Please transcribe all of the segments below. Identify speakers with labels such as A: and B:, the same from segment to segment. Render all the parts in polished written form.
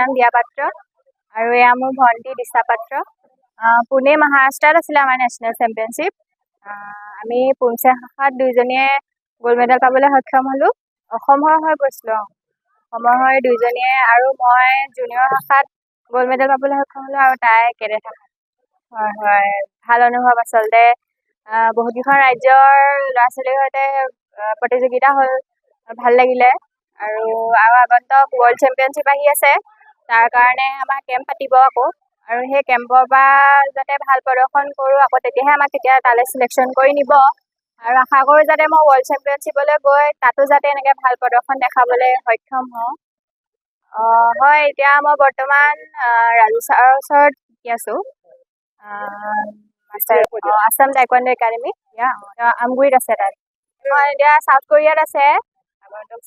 A: নাম দিয়া পাত্ৰ আৰু এয়া মোৰ ভণ্টি দিশা পাত্ৰ। পুনে মহাৰাষ্ট্ৰত আছিলে আমাৰ নেশ্যনেল চেম্পিয়নশ্বিপ। আমি পুঞ্চে শাখাত দুইজনীয়ে গ'ল্ড মেডেল পাবলৈ সক্ষম হ'লোঁ। অসমৰ হৈ গৈছিলোঁ। অসমৰ হৈ দুইজনীয়ে আৰু মই জুনিয়ৰ শাখাত গ'ল্ড মেডেল পাবলৈ সক্ষম হ'লোঁ আৰু তাই কেডেট শাখাত। হয় ভাল অনুভৱ আচলতে। বহুতকেইখন ৰাজ্যৰ ল'ৰা ছোৱালীৰ সৈতে প্ৰতিযোগিতা হ'ল, ভাল লাগিলে। আৰু আগন্তক ৱৰ্ল্ড চেম্পিয়নশ্বিপ আহি আছে, তাৰ কাৰণে আমাৰ কেম্প পাতিব আকৌ। আৰু সেই কেম্পৰ পৰা যাতে ভাল প্ৰদৰ্শন কৰোঁ আকৌ, তেতিয়াহে আমাক তালৈ চিলেকশ্যন কৰি নিব। আৰু আশা কৰোঁ যাতে মই ৱৰ্ল্ড চেম্পিয়নশ্বিপলৈ গৈ তাতো যাতে এনেকৈ ভাল প্ৰদৰ্শন দেখাবলৈ সক্ষম হওঁ। হয়, এতিয়া মই বৰ্তমান ৰাজু ছাৰৰ ওচৰত শিকি আছোঁ। আছাম টাইকোৱাণ্ডো একাডেমি, আমগুৰিত আছে তাত। হয়, এতিয়া চাউথ কোৰিয়াত আছে,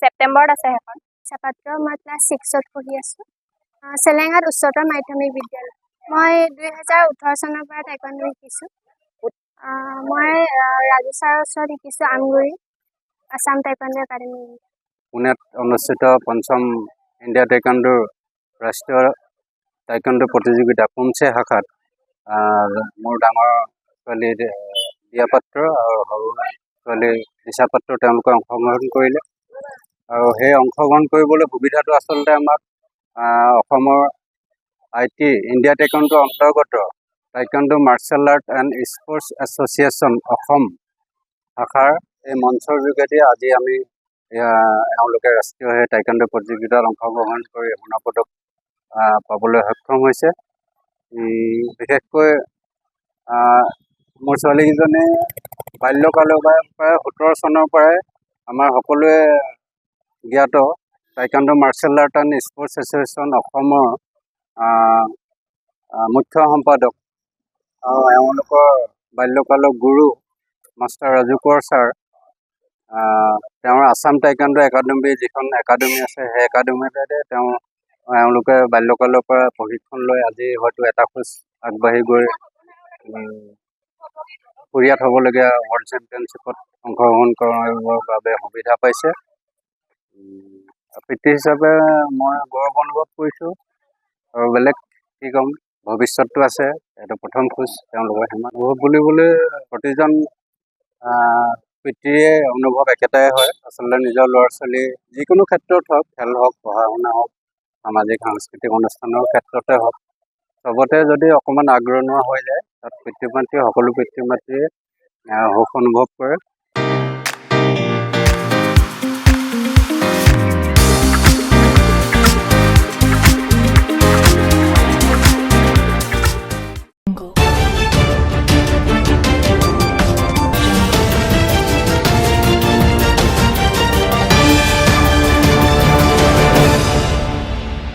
A: ছেপ্টেম্বৰত আছে সেইখন। পাত্ৰ মই ক্লাছ 6ত পঢ়ি আছোঁ। চেলেঙাত উচ্চতৰ মাধ্যমিক বিদ্যালয়। মই 2018 চনৰ পৰা টাইকোৱাণ্ডো শিকিছোঁ। মই ৰাজু ছাৰৰ ওচৰত শিকিছোঁ, আমগুৰি আছাম টাইকোৱাণ্ডো একাডেমি।
B: পুনেত অনুষ্ঠিত ৫ম ইণ্ডিয়া টাইকোৱাণ্ডো ৰাষ্ট্ৰীয় টাইকোৱাণ্ডো প্ৰতিযোগিতা পুঞ্চে শাখাত মোৰ ডাঙৰ ছোৱালী দিয়া পাত্ৰ আৰু সৰু ছোৱালী দিশা পাত্ৰ তেওঁলোকে অংশগ্ৰহণ কৰিলে। আৰু সেই অংশগ্ৰহণ কৰিবলৈ সুবিধাটো আচলতে আমাক অসমৰ IT ইণ্ডিয়া টাইকোৱাণ্ডো অন্তৰ্গত taekwondo martial art and sports association Assam শাখাৰ এই মঞ্চৰ যোগেদি আজি আমি এওঁলোকে ৰাষ্ট্ৰীয় সেই টাইকোৱাণ্ডো প্ৰতিযোগিতাত অংশগ্ৰহণ কৰি সোণৰ পদক পাবলৈ সক্ষম হৈছে। বিশেষকৈ মোৰ ছোৱালীকেইজনী বাল্যকালৰ পৰাই 17 চনৰ পৰাই আমাৰ সকলোৱে জ্ঞাত taekwondo martial art and sports association অসমৰ মুখ্য সম্পাদক আৰু এওঁলোকৰ বাল্যকালৰ গুৰু মাষ্টাৰ ৰাজু কোঁৱৰ ছাৰ, তেওঁৰ আছাম টাইকোৱাণ্ডো একাডেমি যিখন একাডেমি আছে, সেই একাডেমিতে এওঁলোকে বাল্যকালৰ পৰা প্ৰশিক্ষণ লৈ আজি হয়তো এটা খোজ আগবাঢ়ি গৈ কোৰিয়াত হ'বলগীয়া ৱৰ্ল্ড চেম্পিয়নশ্বিপত অংশগ্ৰহণ কৰিবৰ বাবে সুবিধা পাইছে। পিতৃ হিচাপে মই গৌৰৱ অনুভৱ কৰিছোঁ আৰু বেলেগ কি ক'ম, ভৱিষ্যতটো আছে, এইটো প্ৰথম খোজ তেওঁলোকৰ সিমান অনুভৱ বুলিবলৈ প্ৰতিজন পিতৃয়ে অনুভৱ একেটাই হয়। আচলতে নিজৰ ল'ৰা ছোৱালী যিকোনো ক্ষেত্ৰত হওক, খেল হওক, পঢ়া শুনা হওক, সামাজিক সাংস্কৃতিক অনুষ্ঠানৰ ক্ষেত্ৰতে হওক, চবতে যদি অকণমান আগৰণুৱা হৈ যায়, তাত সকলো পিতৃ মাতৃয়ে সুখ অনুভৱ কৰে।